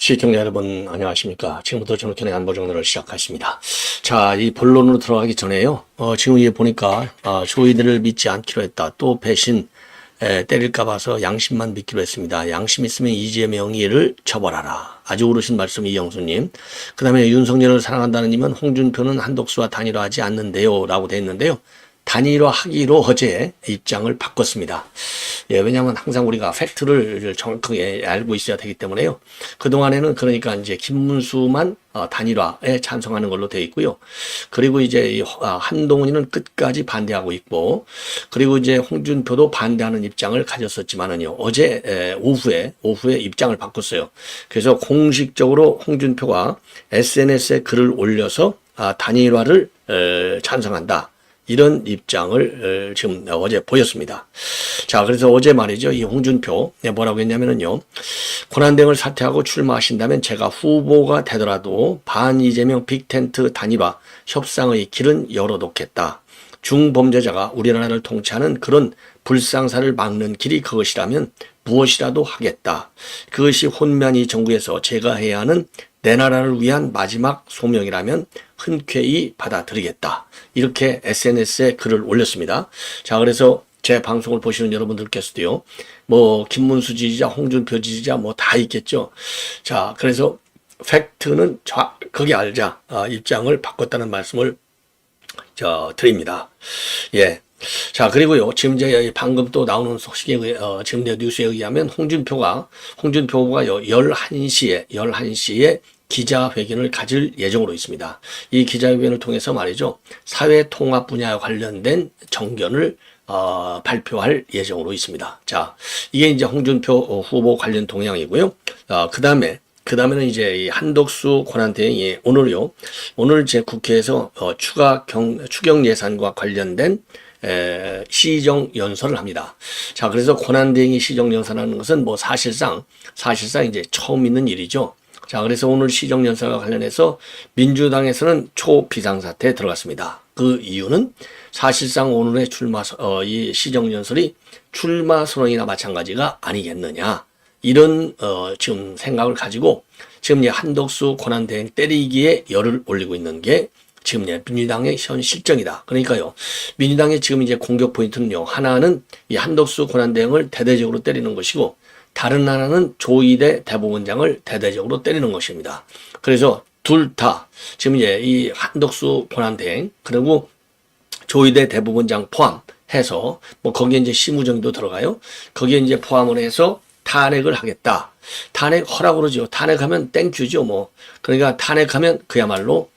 시청자 여러분 안녕하십니까. 지금부터 전국현의 안보정리를 시작하십니다. 자, 이 본론으로 들어가기 전에요. 지금 이게 보니까 조이들을 믿지 않기로 했다. 또 배신 때릴까 봐서 양심만 믿기로 했습니다. 양심 있으면 이재명이를 처벌하라. 아주 옳으신 말씀 이영수님. 그 다음에 윤석열을 사랑한다는 님은 홍준표는 한독수와 단일화하지 않는데요 라고 돼 있는데요. 단일화하기로 어제 입장을 바꿨습니다. 예, 왜냐하면 항상 우리가 팩트를 정확하게 알고 있어야 되기 때문에요. 그동안에는 그러니까 이제 김문수만 단일화에 찬성하는 걸로 되어 있고요. 그리고 이제 한동훈이는 끝까지 반대하고 있고, 그리고 이제 홍준표도 반대하는 입장을 가졌었지만은요, 어제 오후에 입장을 바꿨어요. 그래서 공식적으로 홍준표가 SNS에 글을 올려서 단일화를 찬성한다. 이런 입장을 지금 어제 보였습니다. 자, 그래서 어제 말이죠. 이 홍준표 뭐라고 했냐면은요. 권한대행을 사퇴하고 출마하신다면 제가 후보가 되더라도 반 이재명 빅텐트 단일화 협상의 길은 열어놓겠다. 중범죄자가 우리나라를 통치하는 그런 불상사를 막는 길이 그것이라면 무엇이라도 하겠다. 그것이 혼면이 정부에서 제가 해야 하는 내 나라를 위한 마지막 소명이라면 흔쾌히 받아들이겠다. 이렇게 SNS에 글을 올렸습니다. 자, 그래서 제 방송을 보시는 여러분들께서도요, 뭐 김문수 지지자, 홍준표 지지자 뭐 다 있겠죠. 자, 그래서 팩트는 거기 알자 입장을 바꿨다는 말씀을 드립니다. 예. 자, 그리고요, 지금 이제 방금 또 나오는 소식에, 지금 뉴스에 의하면 홍준표 후보가 11시에 기자회견을 가질 예정으로 있습니다. 이 기자회견을 통해서 말이죠, 사회통합 분야에 관련된 정견을 발표할 예정으로 있습니다. 자, 이게 이제 홍준표 후보 관련 동향이고요. 그다음에는 이제 이 한덕수 권한대행이 오늘 제 국회에서 추경 예산과 관련된 시정 연설을 합니다. 자, 그래서 권한대행이 시정 연설하는 것은 뭐 사실상 이제 처음 있는 일이죠. 자, 그래서 오늘 시정 연설과 관련해서 민주당에서는 초비상사태에 들어갔습니다. 그 이유는 사실상 오늘의 이 시정 연설이 출마 선언이나 마찬가지가 아니겠느냐. 이런 지금 생각을 가지고 지금 한덕수 권한대행 때리기에 열을 올리고 있는 게 지금 민주당의 현 실정이다. 그러니까요, 민주당의 지금 이제 공격 포인트는요, 하나는 이 한덕수 권한대행을 대대적으로 때리는 것이고, 다른 하나는 조이대 대법원장을 대대적으로 때리는 것입니다. 그래서 둘 다 지금 이제 이 한덕수 권한대행 그리고 조이대 대법원장 포함해서 뭐 거기에 이제 심우정도 들어가요. 거기에 이제 포함을 해서 탄핵을 하겠다. 탄핵 허락 그러죠. 탄핵하면 땡큐죠. 뭐 그러니까 탄핵하면 그야말로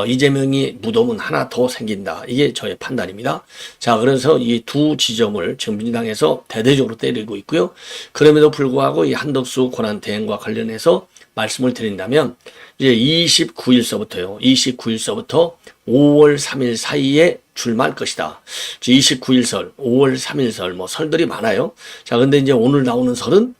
이재명이 무덤은 하나 더 생긴다. 이게 저의 판단입니다. 자, 그래서 이 두 지점을 지금 민주당에서 대대적으로 때리고 있고요. 그럼에도 불구하고 이 한덕수 권한대행과 관련해서 말씀을 드린다면 이제 29일서부터 5월 3일 사이에 출마할 것이다. 29일설, 5월 3일설, 뭐 설들이 많아요. 자, 근데 이제 오늘 나오는 설은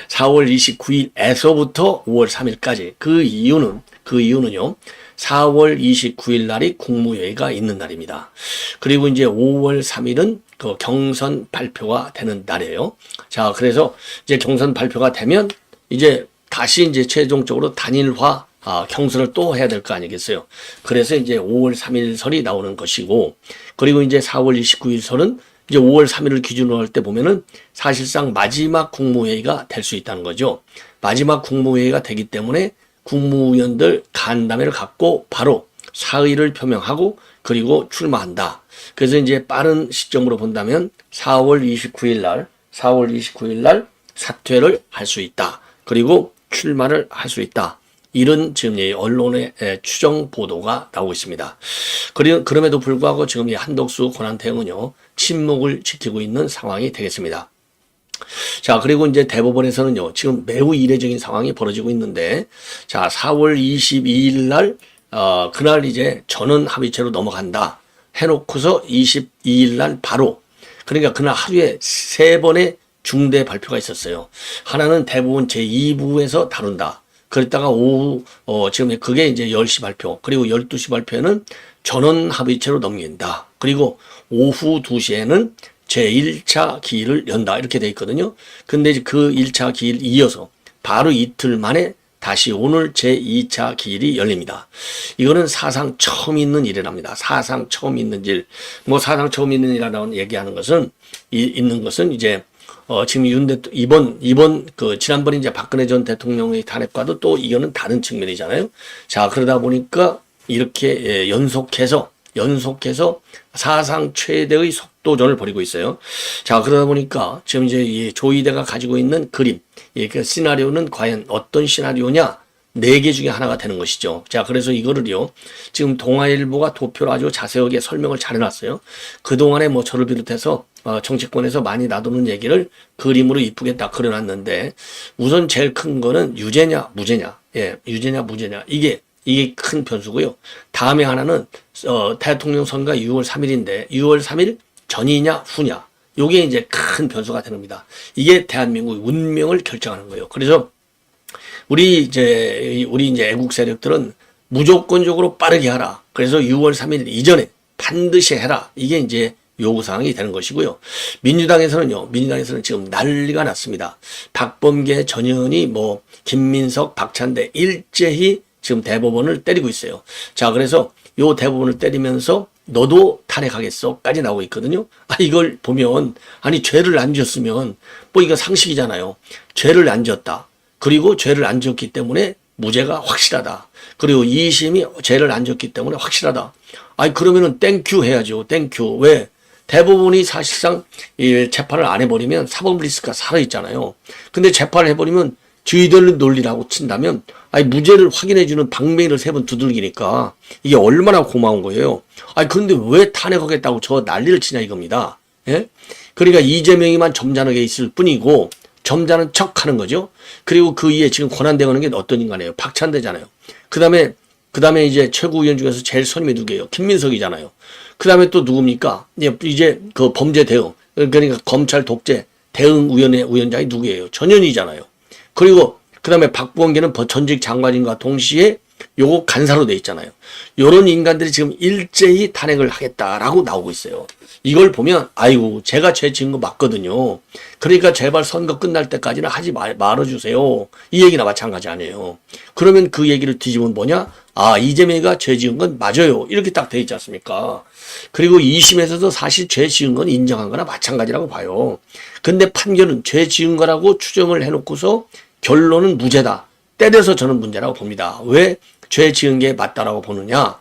4월 29일에서부터 5월 3일까지. 그 이유는요. 4월 29일 날이 국무회의가 있는 날입니다. 그리고 이제 5월 3일은 그 경선 발표가 되는 날이에요. 자, 그래서 이제 경선 발표가 되면 이제 다시 이제 최종적으로 단일화 경선을 또 해야 될 거 아니겠어요. 그래서 이제 5월 3일 설이 나오는 것이고, 그리고 이제 4월 29일 설은 이제 5월 3일을 기준으로 할 때 보면은 사실상 마지막 국무회의가 될 수 있다는 거죠. 마지막 국무회의가 되기 때문에 국무위원들 간담회를 갖고 바로 사의를 표명하고 그리고 출마한다. 그래서 이제 빠른 시점으로 본다면 4월 29일 날 사퇴를 할 수 있다. 그리고 출마를 할 수 있다. 이런 지금 언론의 추정 보도가 나오고 있습니다. 그럼에도 불구하고 지금 이 한덕수 권한대행은요, 침묵을 지키고 있는 상황이 되겠습니다. 자, 그리고 이제 대법원에서는요, 지금 매우 이례적인 상황이 벌어지고 있는데, 자, 4월 22일 날, 그날 이제 전원 합의체로 넘어간다. 해놓고서 22일 날 바로, 그러니까 그날 하루에 3번의 중대 발표가 있었어요. 하나는 대법원 제2부에서 다룬다. 그랬다가 오후, 지금 그게 이제 10시 발표, 그리고 12시 발표에는 전원 합의체로 넘긴다. 그리고 오후 2시에는 제1차 기일을 연다. 이렇게 돼 있거든요. 근데 그 1차 기일 이어서 바로 이틀 만에 다시 오늘 제2차 기일이 열립니다. 이거는 사상 처음 있는 일이랍니다. 사상 처음 있는 일. 뭐 사상 처음 있는 일이라고 얘기하는 것은, 있는 것은 이제, 지금 이번 지난번에 이제 박근혜 전 대통령의 탄핵과도 또 이거는 다른 측면이잖아요. 자, 그러다 보니까 이렇게 연속해서 사상 최대의 속도전을 벌이고 있어요. 자, 그러다 보니까 지금 이제 이 조이대가 가지고 있는 그림, 그 시나리오는 과연 어떤 시나리오냐? 4개 중에 하나가 되는 것이죠. 자, 그래서 이거를요, 지금 동아일보가 도표로 아주 자세하게 설명을 잘 해놨어요. 그동안에 뭐 저를 비롯해서 정치권에서 많이 놔두는 얘기를 그림으로 이쁘게 딱 그려놨는데, 우선 제일 큰 거는 유죄냐, 무죄냐. 예, 유죄냐, 무죄냐. 이게 큰 변수고요. 다음에 하나는, 대통령 선거가 6월 3일인데, 6월 3일 전이냐, 후냐. 요게 이제 큰 변수가 되는 겁니다. 이게 대한민국의 운명을 결정하는 거예요. 그래서, 우리 이제 애국 세력들은 무조건적으로 빠르게 하라. 그래서 6월 3일 이전에 반드시 해라. 이게 이제 요구사항이 되는 것이고요. 민주당에서는 지금 난리가 났습니다. 박범계, 전현희, 뭐, 김민석, 박찬대 일제히 지금 대법원을 때리고 있어요. 자, 그래서 요 대법원을 때리면서 너도 탄핵하겠어?까지 나오고 있거든요. 이걸 보면, 아니, 죄를 안 지었으면, 뭐, 이거 상식이잖아요. 죄를 안 지었다. 그리고 죄를 안 지었기 때문에 무죄가 확실하다. 그리고 2심이 죄를 안 지었기 때문에 확실하다. 그러면은 땡큐 해야죠. 땡큐. 왜? 대법원이 사실상 이 재판을 안 해버리면 사법 리스크가 살아있잖아요. 근데 재판을 해버리면 저희들 논리라고 친다면, 무죄를 확인해주는 방맹이를 3번 두들기니까 이게 얼마나 고마운 거예요. 그런데 왜 탄핵하겠다고 저 난리를 치냐 이겁니다. 예? 그러니까 이재명이만 점잖게 있을 뿐이고, 점잖은 척 하는 거죠. 그리고 그 위에 지금 권한대행하는 게 어떤 인간이에요? 박찬대잖아요. 그 다음에 이제 최고위원 중에서 제일 선임이 누구예요? 김민석이잖아요. 그 다음에 또 누굽니까? 이제 그 범죄 대응, 그러니까 검찰 독재 대응위원회 위원장이 누구예요? 전현희잖아요. 그리고 그 다음에 박범계는 전직 장관인과 동시에 요거 간사로 돼 있잖아요. 요런 인간들이 지금 일제히 탄핵을 하겠다라고 나오고 있어요. 이걸 보면 아이고 제가 죄 지은 거 맞거든요. 그러니까 제발 선거 끝날 때까지는 하지 말아주세요. 이 얘기나 마찬가지 아니에요. 그러면 그 얘기를 뒤집으면 뭐냐? 이재명이가 죄 지은 건 맞아요. 이렇게 딱 돼 있지 않습니까? 그리고 2심에서도 사실 죄 지은 건 인정한 거나 마찬가지라고 봐요. 근데 판결은 죄 지은 거라고 추정을 해놓고서 결론은 무죄다. 때려서 저는 문제라고 봅니다. 왜 죄 지은 게 맞다라고 보느냐?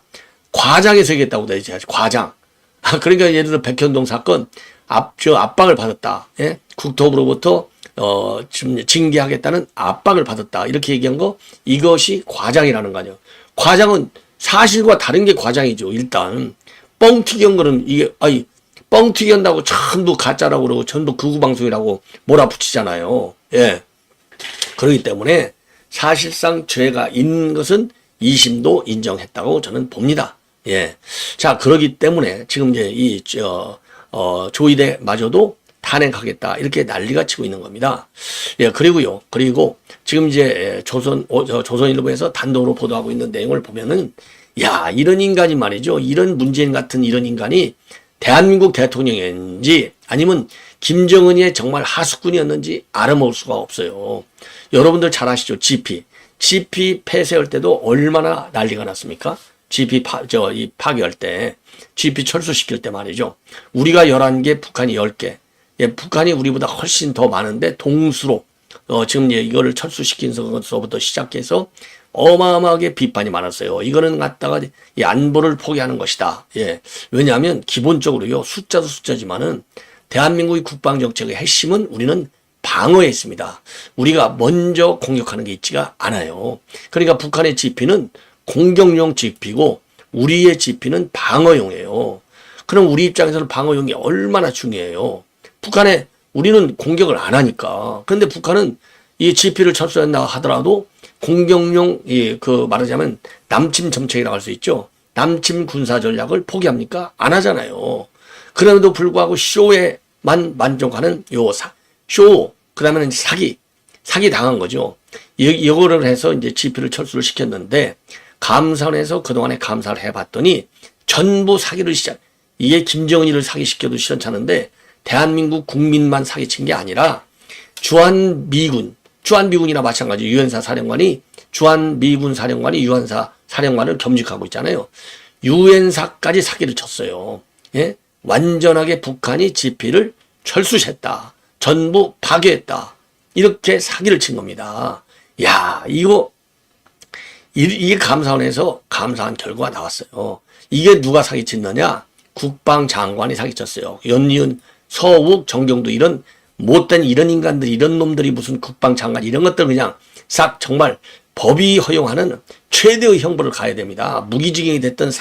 과장해서 얘기했다고 돼 있어야지. 과장. 그러니까 예를 들어 백현동 사건 압박을 받았다. 예? 국토부로부터 좀 징계하겠다는 압박을 받았다. 이렇게 얘기한 거 이것이 과장이라는 거죠. 과장은 사실과 다른 게 과장이죠. 일단 뻥튀기 한 거는 이게 뻥튀기 한다고 전부 가짜라고 그러고 전부 극우방송이라고 몰아붙이잖아요. 예. 그렇기 때문에 사실상 죄가 있는 것은 2심도 인정했다고 저는 봅니다. 예. 자, 그러기 때문에 지금 이제 조이대마저도 탄핵하겠다. 이렇게 난리가 치고 있는 겁니다. 예, 그리고 지금 이제 조선일보에서 단독으로 보도하고 있는 내용을 보면은, 이런 인간이 말이죠. 이런 문재인 같은 이런 인간이 대한민국 대통령인지 아니면 김정은이 정말 하수꾼이었는지 알아볼 수가 없어요. 여러분들 잘 아시죠? GP 폐쇄할 때도 얼마나 난리가 났습니까? GP 파괴할 때, GP 철수시킬 때 말이죠. 우리가 11개, 북한이 10개. 예, 북한이 우리보다 훨씬 더 많은데 동수로, 지금 이거를 철수시킨 것서부터 시작해서 어마어마하게 비판이 많았어요. 이거는 갖다가 이 안보를 포기하는 것이다. 예. 왜냐하면 기본적으로요, 숫자도 숫자지만은 대한민국의 국방정책의 핵심은 우리는 방어에 있습니다. 우리가 먼저 공격하는 게 있지가 않아요. 그러니까 북한의 GP는 공격용 GP고 우리의 GP는 방어용이에요. 그럼 우리 입장에서는 방어용이 얼마나 중요해요. 우리는 공격을 안 하니까. 그런데 북한은 이 GP를 철수한다 하더라도 공격용, 말하자면 남침 정책이라고 할 수 있죠. 남침 군사 전략을 포기합니까? 안 하잖아요. 그럼에도 불구하고 쇼에만 만족하는 그 다음에는 사기 당한 거죠. 이거를 해서 이제 GP를 철수를 시켰는데, 감사원에서 그동안에 감사를 해봤더니 전부 사기를 이게 김정은이를 사기시켜도 시원찮은데 대한민국 국민만 사기친 게 아니라 주한미군이나 마찬가지 유엔사 사령관이 주한 미군 사령관이 유엔사 사령관을 겸직하고 있잖아요. 유엔사까지 사기를 쳤어요. 예? 완전하게 북한이 지피를 철수했다. 전부 파괴했다. 이렇게 사기를 친 겁니다. 야, 이게 감사원에서 감사한 결과가 나왔어요. 이게 누가 사기쳤느냐? 국방장관이 사기쳤어요. 연이은, 서욱, 정경도 이런 못된 이런 인간들이, 이런 놈들이 무슨 국방장관 이런 것들 그냥 싹 정말 법이 허용하는 최대의 형벌을 가야 됩니다. 무기징역이 됐든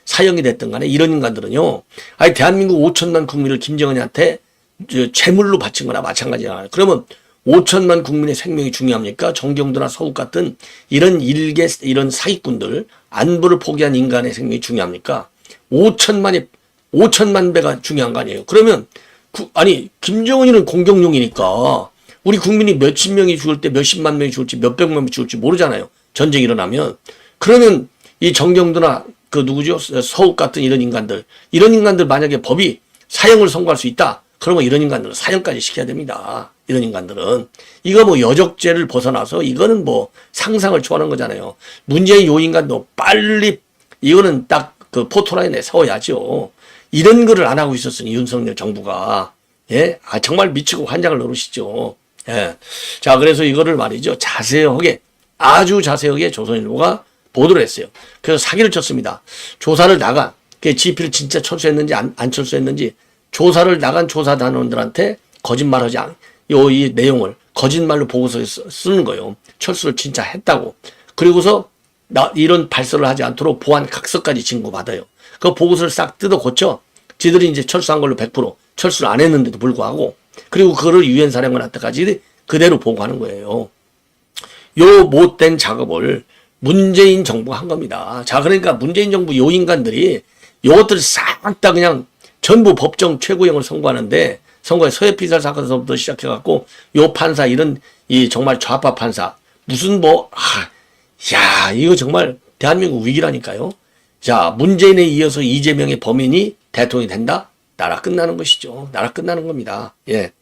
사형이 됐든 간에 이런 인간들은요. 아니 대한민국 5천만 국민을 김정은한테 제물로 바친 거나 마찬가지잖아요. 그러면 5천만 국민의 생명이 중요합니까? 정경도나 서욱 같은 이런 이런 사기꾼들, 안보를 포기한 인간의 생명이 중요합니까? 5천만 배가 중요한 거 아니에요. 그러면 아니 김정은이는 공격용이니까 우리 국민이 몇십 명이 죽을 때 몇십만 명이 죽을지 몇백 명이 죽을지 모르잖아요. 전쟁이 일어나면. 그러면 이 정경도나 그 누구죠? 서욱 같은 이런 인간들 만약에 법이 사형을 선고할 수 있다. 그러면 이런 인간들은 사형까지 시켜야 됩니다. 이런 인간들은. 이거 뭐 여적죄를 벗어나서 이거는 뭐 상상을 초월한 거잖아요. 문재인 요 인간도 빨리 이거는 딱 그 포토라인에 세워야죠. 이런 거를 안 하고 있었으니 윤석열 정부가. 예? 아, 정말 미치고 환장을 노릇이죠. 예. 자, 그래서 이거를 말이죠. 아주 자세하게 조선일보가 보도를 했어요. 그래서 사기를 쳤습니다. 조사를 나간, 지피를 진짜 철수했는지 안 철수했는지 조사를 나간 조사단원들한테 거짓말하지 이 내용을 거짓말로 보고서에 쓰는 거예요. 철수를 진짜 했다고. 그리고서 이런 발설을 하지 않도록 보안 각서까지 진고받아요. 그 보고서를 싹 뜯어 고쳐 지들이 이제 철수한 걸로 100% 철수를 안 했는데도 불구하고 그리고 그거를 유엔 사령관한테까지 그대로 보고하는 거예요. 요 못된 작업을 문재인 정부가 한 겁니다. 자, 그러니까 문재인 정부 요 인간들이 요것들 싹 다 그냥 전부 법정 최고형을 선고하는데 선거에 서해피살 사건에서부터 시작해갖고 요 판사 이런 이 정말 좌파 판사 무슨 야 이거 정말 대한민국 위기라니까요. 자, 문재인에 이어서 이재명의 범인이 대통령이 된다? 나라 끝나는 것이죠. 나라 끝나는 겁니다. 예.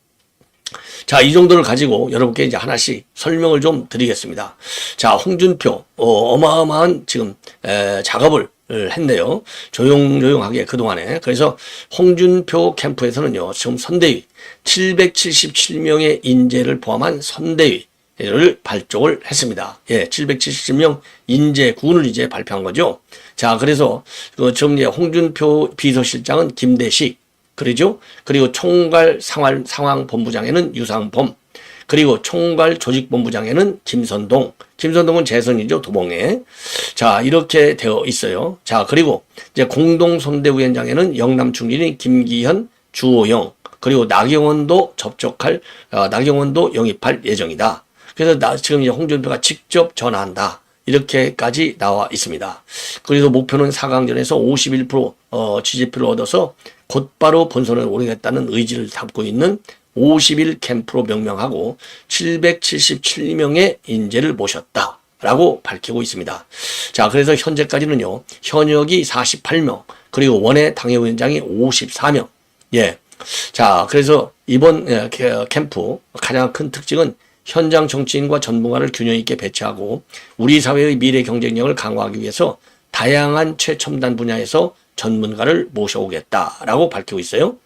자, 이 정도를 가지고 여러분께 이제 하나씩 설명을 좀 드리겠습니다. 자, 홍준표, 어마어마한 지금, 작업을 했네요. 조용조용하게 그동안에. 그래서 홍준표 캠프에서는요, 지금 선대위, 777명의 인재를 포함한 선대위를 발족을 했습니다. 예, 777명 인재군을 이제 발표한 거죠. 자, 그래서, 지금 이제 홍준표 비서실장은 김대식, 그러죠? 그리고 총괄 상황본부장에는 유상범, 그리고 총괄 조직본부장에는 김선동. 김선동은 재선이죠, 도봉에. 자, 이렇게 되어 있어요. 자, 그리고 이제 공동선대위원장에는 영남충진인 김기현, 주호영, 그리고 나경원도 나경원도 영입할 예정이다. 그래서 지금 이제 홍준표가 직접 전화한다. 이렇게까지 나와 있습니다. 그래서 목표는 4강전에서 51% 지지표를 얻어서 곧바로 본선을 오르겠다는 의지를 담고 있는 50일 캠프로 명명하고 777명의 인재를 모셨다라고 밝히고 있습니다. 자, 그래서 현재까지는요, 현역이 48명, 그리고 원외 당협위원장이 54명. 예. 자, 그래서 이번 캠프 가장 큰 특징은 현장 정치인과 전문가를 균형 있게 배치하고 우리 사회의 미래 경쟁력을 강화하기 위해서 다양한 최첨단 분야에서 전문가를 모셔오겠다라고 밝히고 있어요.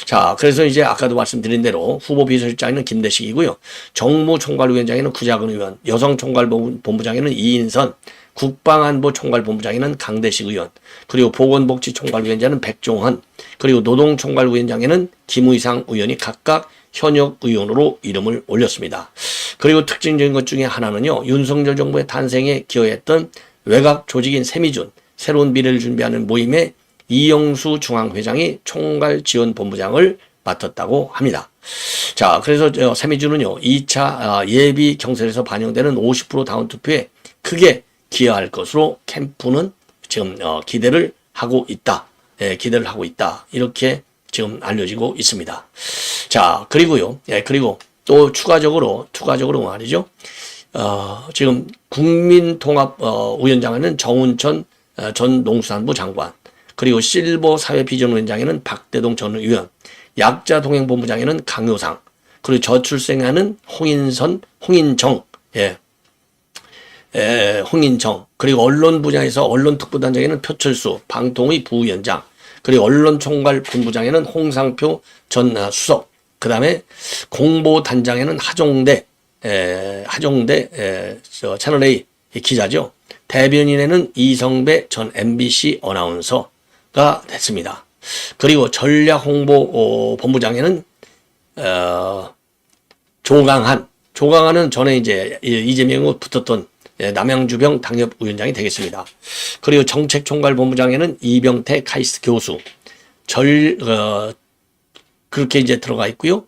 자, 그래서 이제 아까도 말씀드린 대로 후보 비서실장에는 김대식이고요. 정무총괄위원장에는 구자근 의원, 여성총괄본부장에는 이인선, 국방안보총괄본부장에는 강대식 의원, 그리고 보건복지총괄위원장은 백종헌, 그리고 노동총괄위원장에는 김의상 의원이 각각 현역 의원으로 이름을 올렸습니다. 그리고 특징적인 것 중에 하나는요, 윤석열 정부의 탄생에 기여했던 외곽 조직인 세미준, 새로운 미래를 준비하는 모임의 이영수 중앙회장이 총괄지원본부장을 맡았다고 합니다. 자, 그래서 세미준은요, 2차 예비 경선에서 반영되는 50% 다운투표에 크게 기여할 것으로 캠프는 지금 기대를 하고 있다. 예, 기대를 하고 있다. 이렇게 지금 알려지고 있습니다. 자, 그리고요. 예, 그리고 또 추가적으로 말이죠. 지금 국민통합위원장에는 정운천 전 농수산부 장관, 그리고 실버 사회비전위원장에는 박대동 전 의원, 약자동행본부장에는 강효상, 그리고 저출생하는 홍인정, 예. 홍인정, 그리고 언론 분야에서 언론특보단장에는 표철수, 방통위 부위원장, 그리고 언론총괄 본부장에는 홍상표 전 수석, 그 다음에 공보단장에는 하종대 채널A 기자죠. 대변인에는 이성배 전 MBC 어나운서가 됐습니다. 그리고 전략홍보 본부장에는 조강한은 전에 이제 이재명과 붙었던 남양주병 당협위원장이 되겠습니다. 그리고 정책총괄본부장에는 이병태 카이스트 교수, 그렇게 이제 들어가 있고요.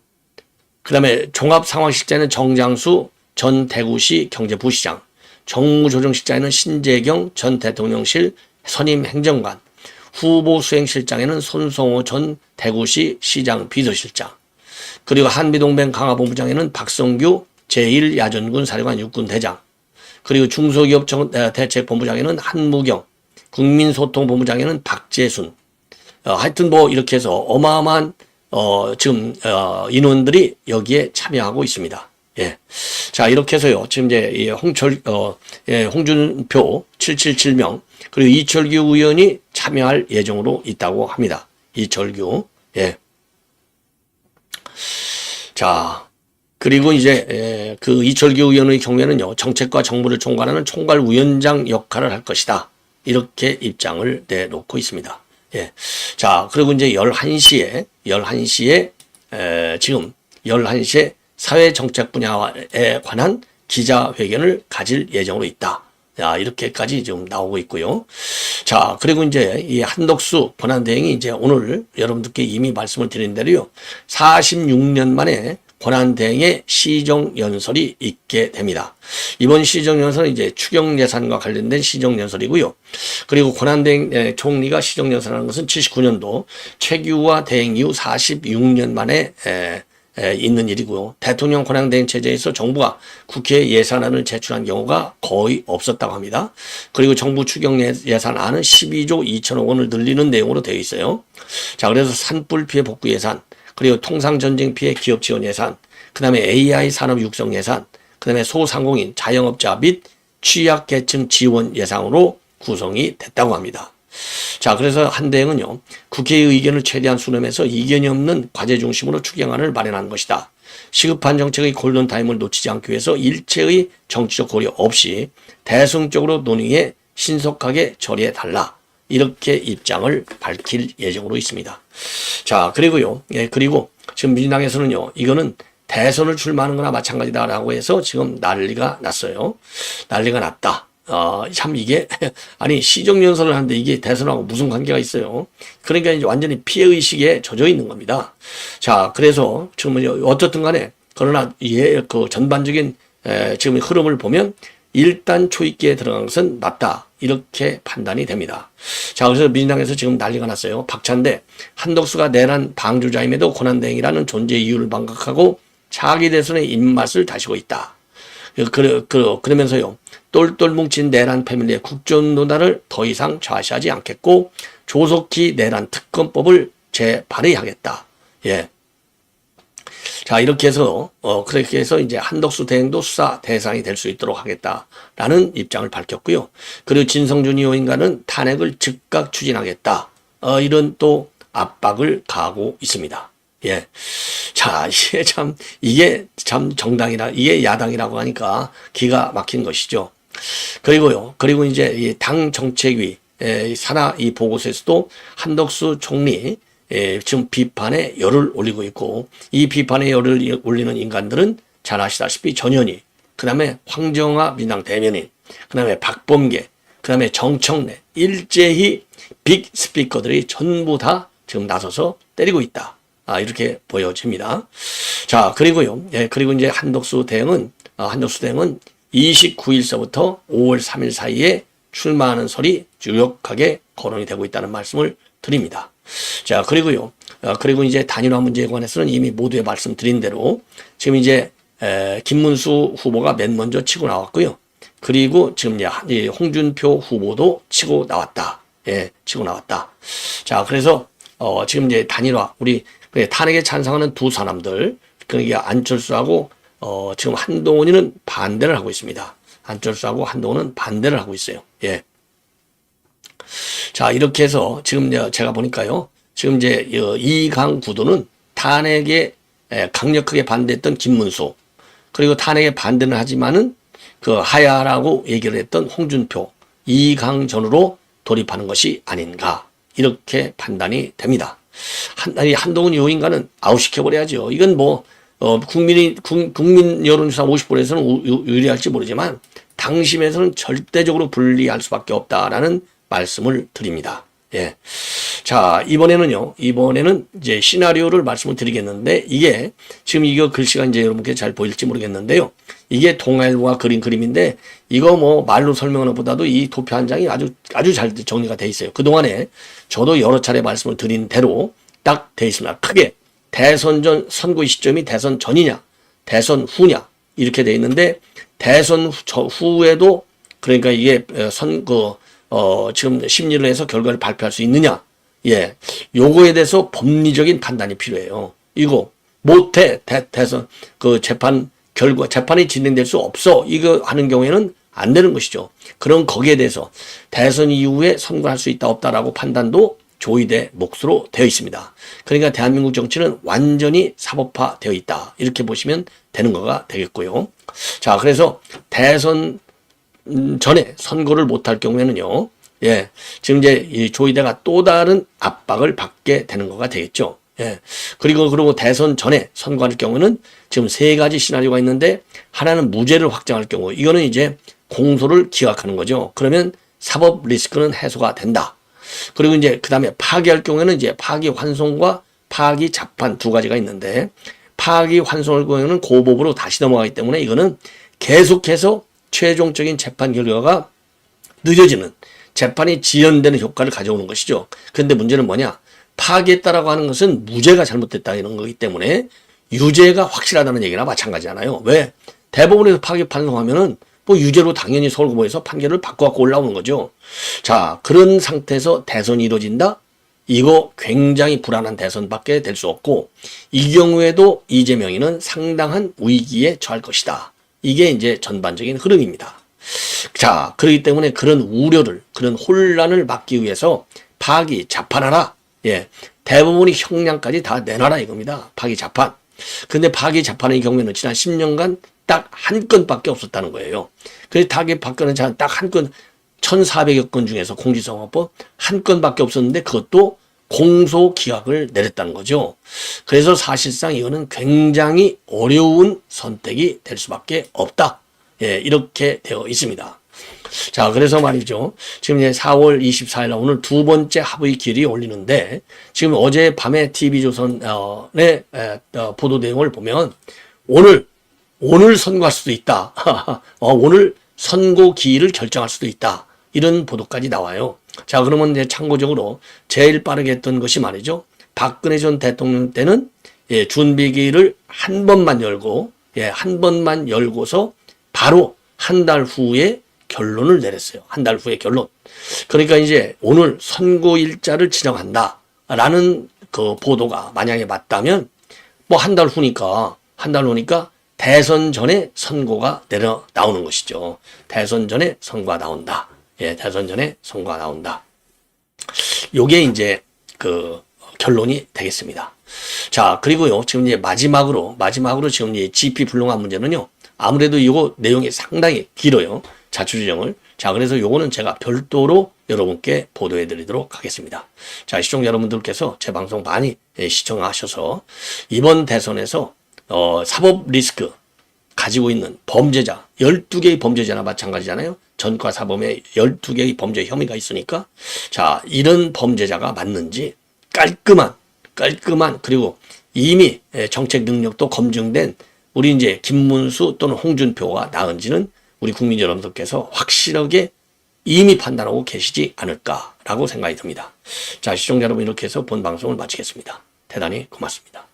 그 다음에 종합상황실장에는 정장수 전 대구시 경제부시장, 정무조정실장에는 신재경 전 대통령실 선임 행정관, 후보수행실장에는 손성호 전 대구시 시장 비서실장, 그리고 한미동맹 강화본부장에는 박성규 제1야전군 사령관 육군대장, 그리고 중소기업 대책본부장에는 한무경, 국민소통본부장에는 박재순, 하여튼 뭐 이렇게 해서 어마어마한 지금 인원들이 여기에 참여하고 있습니다. 예. 자, 이렇게 해서요. 지금 이제 홍준표 777명, 그리고 이철규 의원이 참여할 예정으로 있다고 합니다. 이철규. 예. 자, 그리고 이제 그 이철규 의원의 경우에는요, 정책과 정부를 총괄하는 총괄위원장 역할을 할 것이다. 이렇게 입장을 내놓고 있습니다. 예. 자, 그리고 이제 11시에 지금 11시에 사회정책 분야에 관한 기자회견을 가질 예정으로 있다. 자, 이렇게까지 지금 나오고 있고요. 자, 그리고 이제 이 한덕수 권한대행이 이제 오늘 여러분들께 이미 말씀을 드린 대로요, 46년 만에 권한대행의 시정연설이 있게 됩니다. 이번 시정연설은 이제 추경예산과 관련된 시정연설이고요. 그리고 권한대행 총리가 시정연설하는 것은 79년도 최규화 대행 이후 46년 만에 있는 일이고요. 대통령 권한대행 체제에서 정부가 국회에 예산안을 제출한 경우가 거의 없었다고 합니다. 그리고 정부 추경 예산안은 12조 2천억 원을 늘리는 내용으로 되어 있어요. 자, 그래서 산불 피해 복구 예산, 그리고 통상 전쟁 피해 기업 지원 예산, 그 다음에 AI 산업 육성 예산, 그 다음에 소상공인, 자영업자 및 취약계층 지원 예산으로 구성이 됐다고 합니다. 자, 그래서 한대행은요, 국회의 의견을 최대한 수렴해서 이견이 없는 과제 중심으로 추경안을 마련한 것이다. 시급한 정책의 골든타임을 놓치지 않기 위해서 일체의 정치적 고려 없이 대승적으로 논의해 신속하게 처리해달라. 이렇게 입장을 밝힐 예정으로 있습니다. 자, 그리고요, 그리고 지금 민주당에서는요, 이거는 대선을 출마하는 거나 마찬가지다라고 해서 지금 난리가 났어요. 난리가 났다. 참 이게, 아니, 시정연설을 하는데 이게 대선하고 무슨 관계가 있어요. 그러니까 이제 완전히 피해의식에 젖어 있는 겁니다. 자, 그래서 지금 어떻든 간에, 그러나 그 전반적인 지금 흐름을 보면 일단 초입기에 들어간 것은 맞다. 이렇게 판단이 됩니다. 자, 그래서 민주당에서 지금 난리가 났어요. 박찬대, 한덕수가 내란 방주자임에도 권한대행이라는 존재 이유를 반각하고 차기 대선의 입맛을 다시고 있다. 그러면서요, 똘똘 뭉친 내란 패밀리의 국정농단을 더 이상 좌시하지 않겠고 조속히 내란 특검법을 재발의하겠다. 예. 자, 이렇게 해서 그렇게 해서 이제 한덕수 대행도 수사 대상이 될 수 있도록 하겠다라는 입장을 밝혔고요. 그리고 진성준 의원과는 탄핵을 즉각 추진하겠다. 이런 또 압박을 가하고 있습니다. 예. 자, 이게 참 정당이라, 이게 야당이라고 하니까 기가 막힌 것이죠. 그리고 이제 이 당 정책위, 산하 이 보고서에서도 한덕수 총리, 지금 비판에 열을 올리고 있고, 이 비판에 열을 올리는 인간들은 잘 아시다시피 전현희, 그 다음에 황정화 민당 대변인, 그 다음에 박범계, 그 다음에 정청래, 일제히 빅 스피커들이 전부 다 지금 나서서 때리고 있다. 이렇게 보여집니다. 자, 그리고요. 그리고 이제 한덕수 대행은 29일서부터 5월 3일 사이에 출마하는 설이 유력하게 거론이 되고 있다는 말씀을 드립니다. 자, 그리고요. 그리고 이제 단일화 문제에 관해서는 이미 모두에 말씀드린 대로 지금 이제 김문수 후보가 맨 먼저 치고 나왔고요. 그리고 지금 이제 홍준표 후보도 치고 나왔다. 예, 치고 나왔다. 자, 그래서 지금 이제 단일화, 우리 탄핵에 찬성하는 두 사람들, 그러니까 안철수하고 지금 한동훈이는 반대를 하고 있습니다. 안철수하고 한동훈은 반대를 하고 있어요. 예. 자, 이렇게 해서 지금 제가 보니까요. 지금 이제 이강 구도는 탄핵에 강력하게 반대했던 김문수, 그리고 탄핵에 반대는 하지만은 그 하야라고 얘기를 했던 홍준표, 이강전으로 돌입하는 것이 아닌가, 이렇게 판단이 됩니다. 한동훈 요인가는 아웃시켜버려야죠. 이건 뭐 국민 여론조사 50%에서는 유리할지 모르지만 당심에서는 절대적으로 불리할 수밖에 없다라는 말씀을 드립니다. 예. 자, 이번에는 이제 시나리오를 말씀을 드리겠는데, 이게, 지금 이거 글씨가 이제 여러분께 잘 보일지 모르겠는데요. 이게 동아일보가 그린 그림인데, 이거 뭐 말로 설명하는 것보다도 이 도표 한 장이 아주 잘 정리가 돼 있어요. 그동안에 저도 여러 차례 말씀을 드린 대로 딱 돼 있습니다. 크게 대선 전, 선거의 시점이 대선 전이냐, 대선 후냐, 이렇게 돼 있는데, 대선 후에도, 그러니까 이게 지금 심리를 해서 결과를 발표할 수 있느냐. 예. 요거에 대해서 법리적인 판단이 필요해요. 이거 못해. 대선 재판 결과, 재판이 진행될 수 없어. 이거 하는 경우에는 안 되는 것이죠. 그럼 거기에 대해서 대선 이후에 선거할 수 있다 없다라고 판단도 조의대 몫으로 되어 있습니다. 그러니까 대한민국 정치는 완전히 사법화되어 있다. 이렇게 보시면 되는 거가 되겠고요. 자, 그래서 대선 전에 선거를 못할 경우에는요, 예, 지금 이제 이 조의대가 또 다른 압박을 받게 되는 거가 되겠죠. 예, 그리고 대선 전에 선거할 경우는 지금 3가지 시나리오가 있는데, 하나는 무죄를 확정할 경우, 이거는 이제 공소를 기각하는 거죠. 그러면 사법 리스크는 해소가 된다. 그리고 이제 그 다음에 파기할 경우에는 이제 파기환송과 파기자판 2가지가 있는데, 파기환송할 경우에는 고법으로 다시 넘어가기 때문에 이거는 계속해서 최종적인 재판 결과가 늦어지는, 재판이 지연되는 효과를 가져오는 것이죠. 그런데 문제는 뭐냐? 파기했다라고 하는 것은 무죄가 잘못됐다 이런 거기 때문에 유죄가 확실하다는 얘기나 마찬가지잖아요. 왜? 대법원에서 파기 판송하면은 뭐 유죄로 당연히 서울고법에서 판결을 바꿔갖고 올라오는 거죠. 자, 그런 상태에서 대선이 이루어진다? 이거 굉장히 불안한 대선밖에 될 수 없고, 이 경우에도 이재명이는 상당한 위기에 처할 것이다. 이게 이제 전반적인 흐름입니다. 자, 그렇기 때문에 그런 우려를, 그런 혼란을 막기 위해서 파기 자판하라. 예, 대법원이 형량까지 다 내놔라 이겁니다. 파기 자판. 근데 파기 자판의 경우에는 지난 10년간 딱 한 건밖에 없었다는 거예요. 그래서 파기 받거는 딱 한 건, 1,400여 건 중에서 공직선거법 한 건밖에 없었는데 그것도 공소 기각을 내렸다는 거죠. 그래서 사실상 이거는 굉장히 어려운 선택이 될 수밖에 없다. 예, 이렇게 되어 있습니다. 자, 그래서 말이죠. 지금 이제 4월 24일 날 오늘 2번째 합의 기일이 올리는데, 지금 어제 밤에 TV조선의 보도 내용을 보면 오늘 선고할 수도 있다. 오늘 선고 기일을 결정할 수도 있다. 이런 보도까지 나와요. 자, 그러면 이제 참고적으로 제일 빠르게 했던 것이 말이죠. 박근혜 전 대통령 때는 준비기일을 한 번만 열고서 바로 한 달 후에 결론을 내렸어요. 한 달 후에 결론. 그러니까 이제 오늘 선고일자를 지정한다라는 그 보도가 만약에 맞다면 뭐 한 달 후니까 대선 전에 선고가 나오는 것이죠. 대선 전에 선고가 나온다. 예, 대선 전에 선고가 나온다. 요게 이제 그 결론이 되겠습니다. 자, 그리고요, 지금 이제 마지막으로 지금 이 GP 불능화 문제는요, 아무래도 이거 내용이 상당히 길어요. 자초지정을. 자, 그래서 요거는 제가 별도로 여러분께 보도해 드리도록 하겠습니다. 자, 시청자 여러분들께서 제 방송 많이 시청하셔서 이번 대선에서 사법 리스크 가지고 있는 범죄자, 12개의 범죄자나 마찬가지잖아요. 전과 사범에 12개의 범죄 혐의가 있으니까, 자, 이런 범죄자가 맞는지 깔끔한, 그리고 이미 정책 능력도 검증된 우리 이제 김문수 또는 홍준표가 나은지는 우리 국민 여러분들께서 확실하게 이미 판단하고 계시지 않을까라고 생각이 듭니다. 자, 시청자 여러분, 이렇게 해서 본 방송을 마치겠습니다. 대단히 고맙습니다.